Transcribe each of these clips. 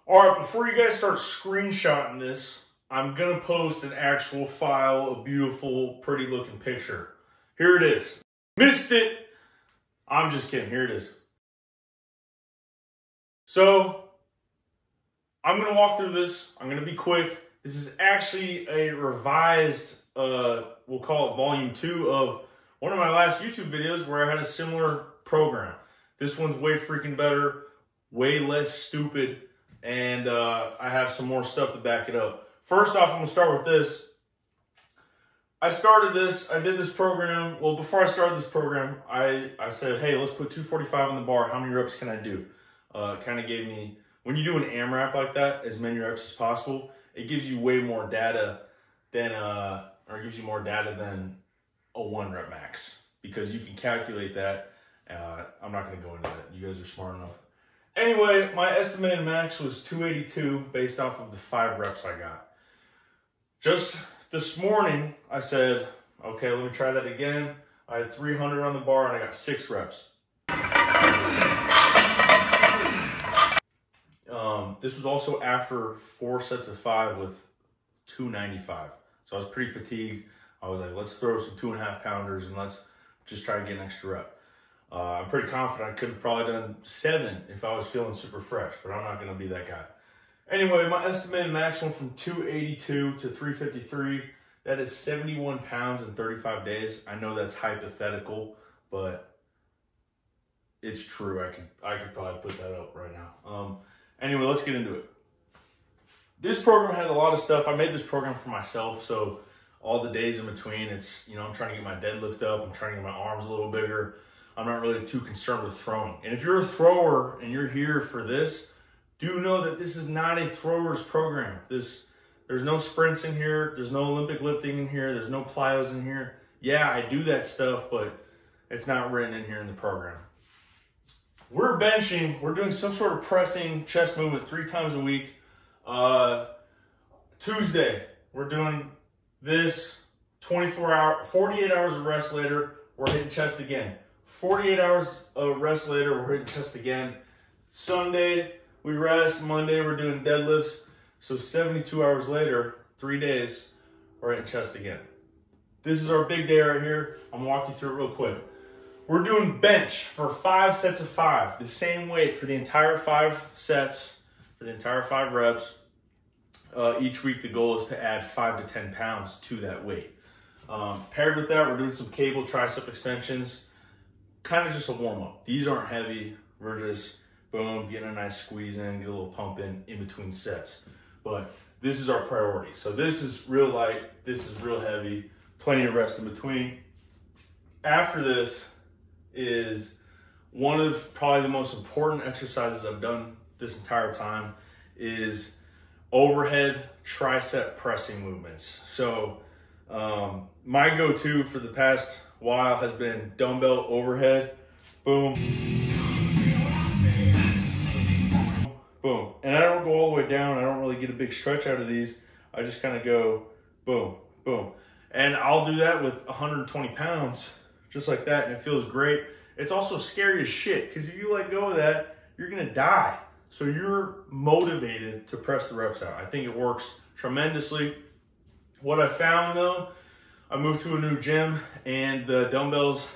All right, before you guys start screenshotting this, I'm gonna post an actual file, a beautiful, pretty looking picture. Here it is. Missed it. I'm just kidding, here it is. So, I'm gonna walk through this. I'm gonna be quick. This is actually a revised, we'll call it volume 2 of one of my last YouTube videos where I had a similar program. This one's way freaking better, way less stupid, and I have some more stuff to back it up. First off, I'm gonna start with this. I did this program. Well, before I started this program, I said, hey, let's put 245 on the bar. How many reps can I do? Kind of gave me, when you do an AMRAP like that, as many reps as possible, it gives you way more data than, or it gives you more data than a 1 rep max, because you can calculate that. I'm not gonna go into that. You guys are smart enough. Anyway, my estimated max was 282 based off of the 5 reps I got. Just this morning, I said, okay, let me try that again. I had 300 on the bar and I got 6 reps. This was also after 4 sets of 5 with 295. So I was pretty fatigued. I was like, let's throw some 2.5 pounders and let's just try to get an extra rep. I'm pretty confident I could have probably done 7 if I was feeling super fresh, but I'm not gonna be that guy. Anyway, my estimated max went from 282 to 353. That is 71 pounds in 35 days. I know that's hypothetical, but it's true. I could probably put that up right now. Anyway, let's get into it. This program has a lot of stuff. I made this program for myself, so all the days in between, it's, you know, I'm trying to get my deadlift up. I'm trying to get my arms a little bigger. I'm not really too concerned with throwing. And if you're a thrower and you're here for this, do know that this is not a thrower's program. There's no sprints in here. There's no Olympic lifting in here. There's no plyos in here. Yeah, I do that stuff, but it's not written in here in the program. We're benching. We're doing some sort of pressing chest movement 3 times a week. Tuesday, we're doing this 48 hours of rest later, we're hitting chest again. 48 hours of rest later, we're hitting chest again. Sunday, we rest. Monday, we're doing deadlifts. So 72 hours later, 3 days, we're hitting chest again. This is our big day right here. I'm gonna walk you through it real quick. We're doing bench for 5 sets of 5, the same weight for the entire 5 sets, for the entire 5 reps. Each week, the goal is to add 5 to 10 pounds to that weight. Paired with that, we're doing some cable tricep extensions, kind of just a warm up. These aren't heavy. We're just, boom, getting a nice squeeze in, get a little pump in between sets. But this is our priority. So this is real light, this is real heavy, plenty of rest in between. After this is one of probably the most important exercises I've done this entire time is overhead tricep pressing movements. So my go-to for the past while has been dumbbell overhead, boom, boom. And I don't go all the way down. I don't really get a big stretch out of these. I just kind of go boom, boom. And I'll do that with 120 pounds, just like that, and it feels great. It's also scary as shit, because if you let go of that, you're gonna die. So you're motivated to press the reps out. I think it works tremendously. What I found though, I moved to a new gym and the dumbbells,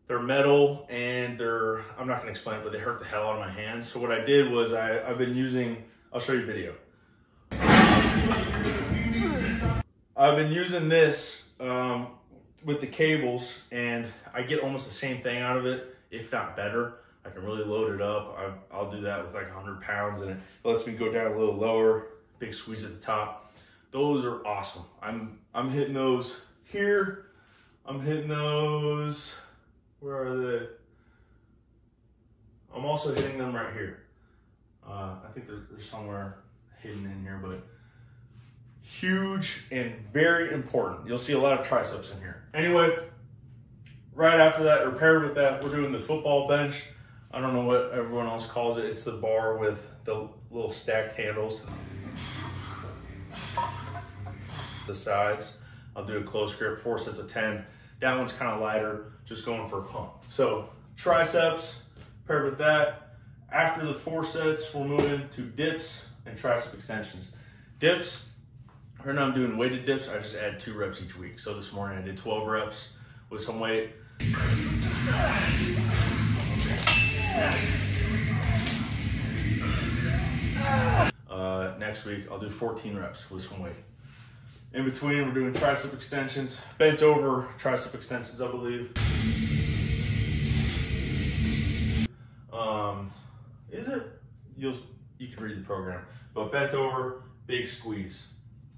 they're metal and I'm not gonna explain it, but they hurt the hell out of my hands. So what I did was I've been using, I'll show you a video. I've been using this with the cables and I get almost the same thing out of it, if not better. I can really load it up. I'll do that with like 100 pounds and it lets me go down a little lower, big squeeze at the top. Those are awesome. I'm hitting those here. I'm hitting those, where are they? I'm also hitting them right here. I think they're somewhere hidden in here, but huge and very important. You'll see a lot of triceps in here. Anyway, right after that, or paired with that, we're doing the football bench. I don't know what everyone else calls it. It's the bar with the little stacked handles to the sides. I'll do a close grip, 4 sets of 10. That one's kind of lighter, just going for a pump. So triceps paired with that. After the 4 sets, we're moving to dips and tricep extensions. Dips, right now I'm doing weighted dips. I just add 2 reps each week. So this morning I did 12 reps with some weight. Next week I'll do 14 reps with some weight. In between, we're doing tricep extensions, bent over tricep extensions, I believe. Is it? You can read the program. But bent over, big squeeze.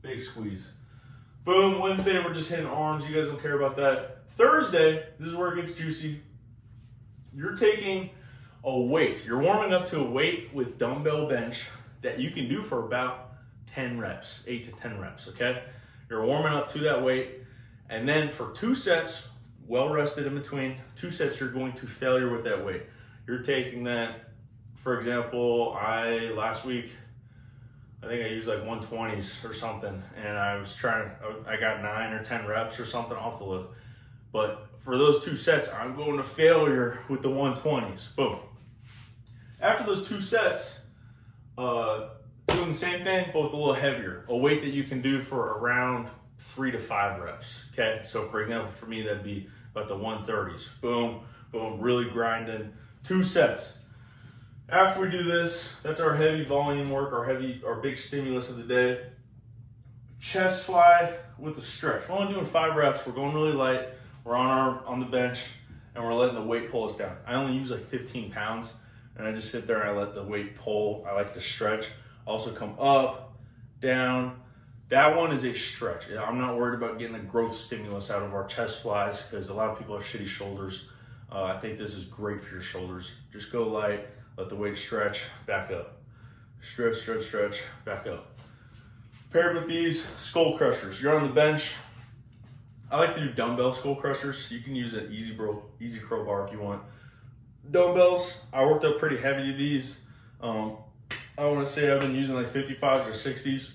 Big squeeze. Boom, Wednesday, we're just hitting arms. You guys don't care about that. Thursday, this is where it gets juicy. You're taking a weight. You're warming up to a weight with dumbbell bench that you can do for about 10 reps, 8 to 10 reps, okay? You're warming up to that weight. And then for 2 sets, well rested in between, 2 sets, you're going to failure with that weight. You're taking that, for example, last week, I think I used like 120s or something, and I got 9 or 10 reps or something off the lift. But for those 2 sets, I'm going to failure with the 120s. Boom. After those 2 sets, doing the same thing, but with a little heavier. A weight that you can do for around 3 to 5 reps, okay? So for example, for me, that'd be about the 130s. Boom, boom, really grinding. 2 sets. After we do this, that's our heavy volume work, our big stimulus of the day. Chest fly with a stretch. We're only doing 5 reps. We're going really light. We're on the bench, and we're letting the weight pull us down. I only use like 15 pounds, and I just sit there and I let the weight pull. I like to stretch. Also come up, down. That one is a stretch. I'm not worried about getting a growth stimulus out of our chest flies because a lot of people have shitty shoulders. I think this is great for your shoulders. Just go light, let the weight stretch, back up. Stretch, stretch, stretch, back up. Paired with these skull crushers. You're on the bench. I like to do dumbbell skull crushers. You can use an easy curl bar if you want. Dumbbells, I worked up pretty heavy to these. I want to say I've been using like 55s or 60s.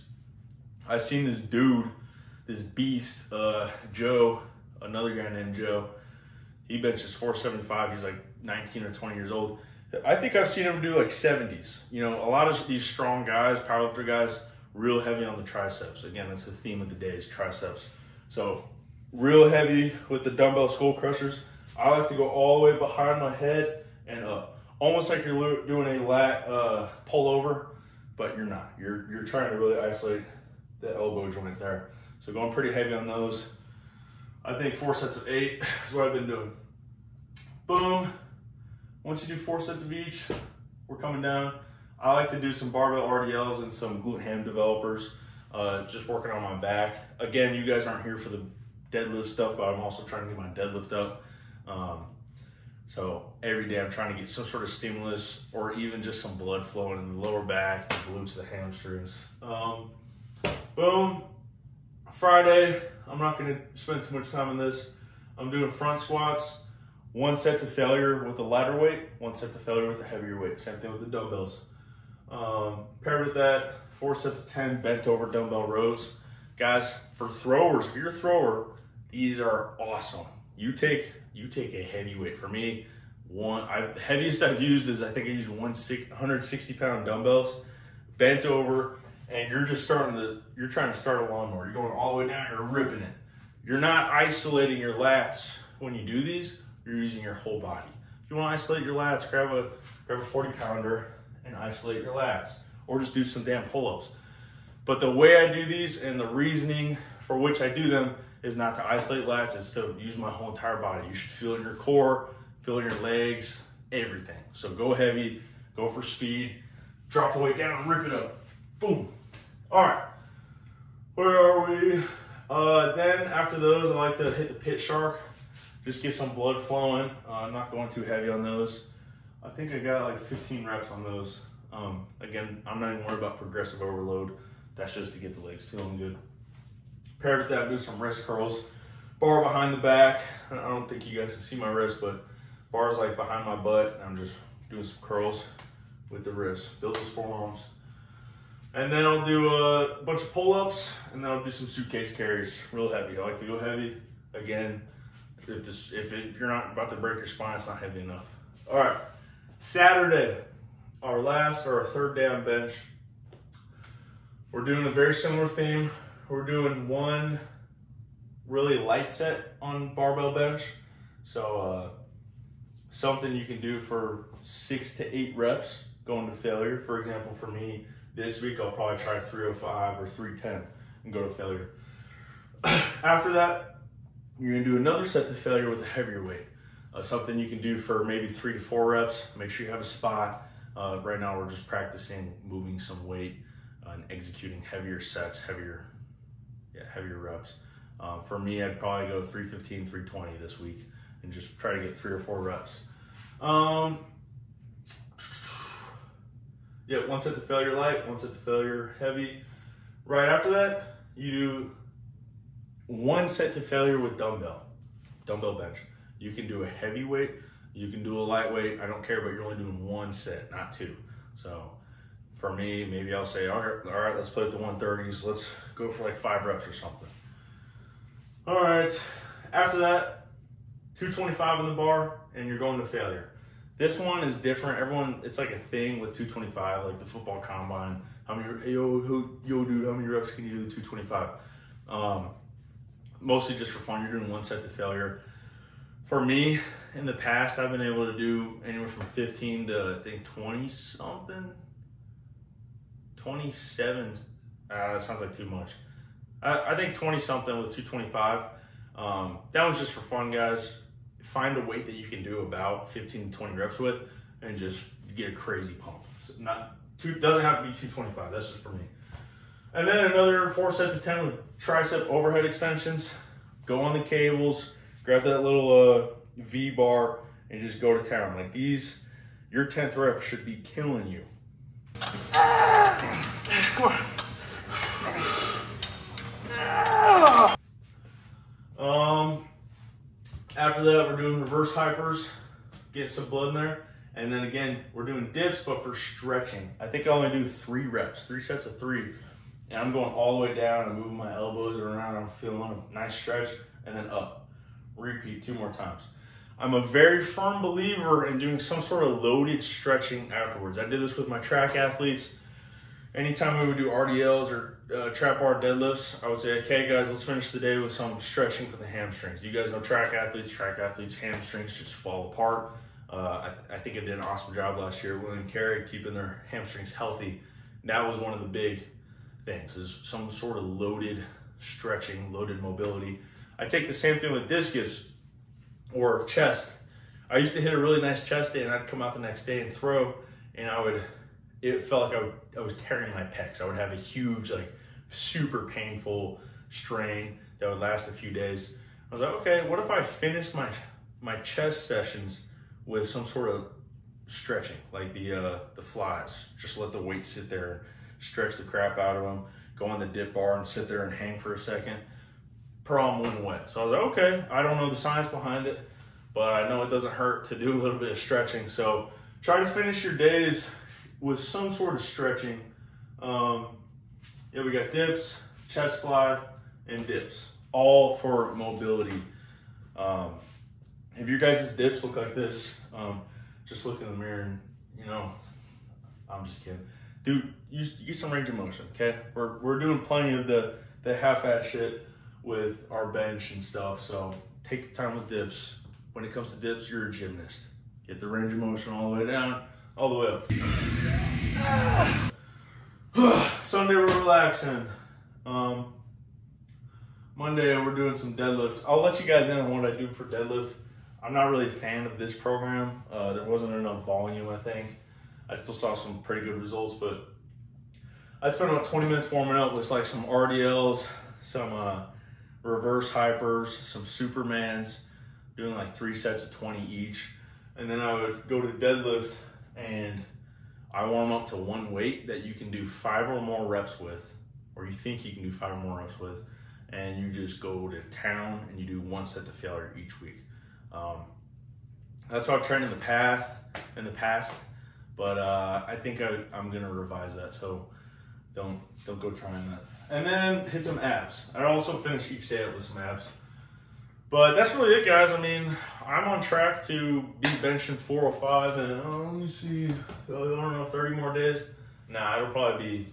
I've seen this dude, this beast, Joe, another guy named Joe. He benches 475. He's like 19 or 20 years old. I think I've seen him do like 70s. You know, a lot of these strong guys, powerlifter guys, real heavy on the triceps. Again, that's the theme of the day is triceps. So real heavy with the dumbbell skull crushers. I like to go all the way behind my head and up. Almost like you're doing a lat pull over, but you're not. You're trying to really isolate the elbow joint there. So going pretty heavy on those. I think 4 sets of 8 is what I've been doing. Boom. Once you do 4 sets of each, we're coming down. I like to do some barbell RDLs and some glute ham developers, just working on my back. Again, you guys aren't here for the deadlift stuff, but I'm also trying to get my deadlift up. So every day I'm trying to get some sort of stimulus or even just some blood flowing in the lower back, the glutes, the hamstrings. Boom. Friday, I'm not going to spend too much time on this. I'm doing front squats, 1 set to failure with the lighter weight, 1 set to failure with the heavier weight. Same thing with the dumbbells. Paired with that, 4 sets of 10 bent over dumbbell rows. Guys, for throwers, if you're a thrower, these are awesome. You take a heavy weight. For me, the heaviest I've used is I think I used 160 pound dumbbells, bent over, and you're trying to start a lawnmower. You're going all the way down, you're ripping it. You're not isolating your lats when you do these, you're using your whole body. If you want to isolate your lats, grab a 40 pounder and isolate your lats, or just do some damn pull-ups. But the way I do these and the reasoning for which I do them is not to isolate lats, it's to use my whole entire body. You should feel in your core, feel in your legs, everything. So go heavy, go for speed, drop the weight down and rip it up. Boom. All right, where are we? Then after those, I like to hit the pit shark, just get some blood flowing. I'm not going too heavy on those. I think I got like 15 reps on those. Again, I'm not even worried about progressive overload. That's just to get the legs feeling good. Paired with that, do some wrist curls. Bar behind the back. I don't think you guys can see my wrist, but bar's like behind my butt. I'm just doing some curls with the wrists. Build those forearms. And then I'll do a bunch of pull-ups, and then I'll do some suitcase carries, real heavy. I like to go heavy. Again, if you're not about to break your spine, it's not heavy enough. All right, Saturday, our third day on bench, we're doing a very similar theme. We're doing one really light set on barbell bench. So something you can do for 6 to 8 reps going to failure. For example, for me this week, I'll probably try 305 or 310 and go to failure. After that, you're gonna do another set to failure with a heavier weight. Something you can do for maybe 3 to 4 reps. Make sure you have a spot. Right now we're just practicing moving some weight and executing heavier sets, heavier reps. For me, I'd probably go 315, 320 this week and just try to get 3 or 4 reps. Yeah, one set to failure light, one set to failure heavy. Right after that, you do one set to failure with dumbbell bench. You can do a heavy weight, you can do a lightweight, I don't care, but you're only doing one set, not 2. So for me, maybe I'll say, all right, let's play with the 130s. Let's go for like 5 reps or something. All right, after that, 225 on the bar, and you're going to failure. This one is different. Everyone, it's like a thing with 225, like the football combine. How many, dude, how many reps can you do with 225? Mostly just for fun. You're doing one set to failure. For me, in the past, I've been able to do anywhere from 15 to I think 20 something. 27, that sounds like too much. I think 20 something with 225. That was just for fun, guys. Find a weight that you can do about 15 to 20 reps with and just get a crazy pump. Doesn't have to be 225, that's just for me. And then another 4 sets of 10 with tricep overhead extensions. Go on the cables, grab that little V bar and just go to town. Like these, your 10th rep should be killing you. Come on. After that, we're doing reverse hypers, get some blood in there. And then again, we're doing dips, but for stretching. I think I only do 3 reps, 3 sets of 3. And I'm going all the way down and moving my elbows around. I'm feeling a nice stretch and then up. Repeat 2 more times. I'm a very firm believer in doing some sort of loaded stretching afterwards. I did this with my track athletes. Anytime we would do RDLs or trap bar deadlifts, I would say, okay guys, let's finish the day with some stretching for the hamstrings. You guys know track athletes, hamstrings just fall apart. I think I did an awesome job last year, William Carey, keeping their hamstrings healthy. That was one of the big things, is some sort of loaded stretching, loaded mobility. I take the same thing with discus or chest. I used to hit a really nice chest day and I'd come out the next day and throw, and it felt like I was tearing my pecs. I would have a huge, like super painful strain that would last a few days. I was like, okay, what if I finished my chest sessions with some sort of stretching, like the flies. Just let the weight sit there and stretch the crap out of them. Go on the dip bar and sit there and hang for a second. Problem went away. So I was like, okay, I don't know the science behind it, but I know it doesn't hurt to do a little bit of stretching. So try to finish your days with some sort of stretching. Yeah, we got dips, chest fly, and dips, all for mobility. If your guys' dips look like this, just look in the mirror and, you know, I'm just kidding. Dude, you get some range of motion, okay? We're doing plenty of the half-ass shit with our bench and stuff, so take your time with dips. When it comes to dips, you're a gymnast. Get the range of motion all the way down, all the way up. Sunday we're relaxing. Monday we're doing some deadlifts. I'll let you guys in on what I do for deadlift. I'm not really a fan of this program. There wasn't enough volume, I think. I still saw some pretty good results, but I spent about 20 minutes warming up with like some RDLs, some reverse hypers, some Supermans, doing like 3 sets of 20 each. And then I would go to deadlift and I warm up to one weight that you can do 5 or more reps with, or you think you can do 5 or more reps with, and you just go to town and you do 1 set to failure each week. That's how I've trained in the past, but I think I'm gonna revise that. So don't go trying that. And then hit some abs. I also finish each day up with some abs. But that's really it, guys. I mean, I'm on track to be benching 405 and let me see, I don't know, 30 more days. Nah, it'll probably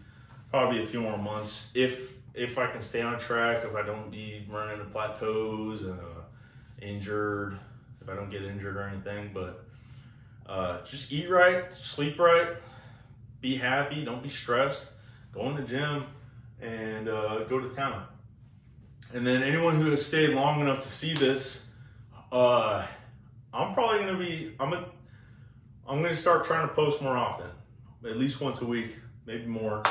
be a few more months if I can stay on track, if I don't be running into plateaus and injured, if I don't get injured or anything. But just eat right, sleep right, be happy, don't be stressed, go in the gym and go to town. And then anyone who has stayed long enough to see this, I'm probably gonna be, I'm gonna start trying to post more often, at least once a week, maybe more.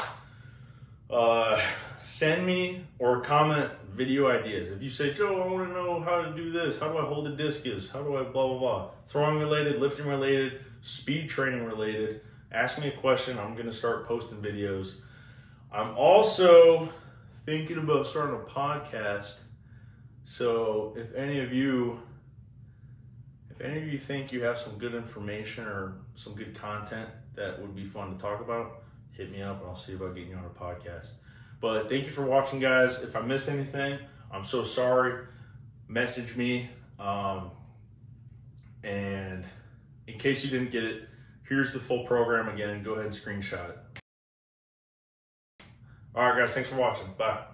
Send me or comment video ideas. If you say, Joe, I want to know how to do this. How do I hold a discus? How do I blah, blah, blah. Throwing related, lifting related, speed training related. Ask me a question. I'm going to start posting videos. I'm also thinking about starting a podcast. So if any of you think you have some good information or some good content that would be fun to talk about, hit me up and I'll see about getting you on a podcast. But thank you for watching, guys. If I missed anything, I'm so sorry. Message me. And in case you didn't get it, here's the full program again. Go ahead and screenshot it. All right, guys. Thanks for watching. Bye.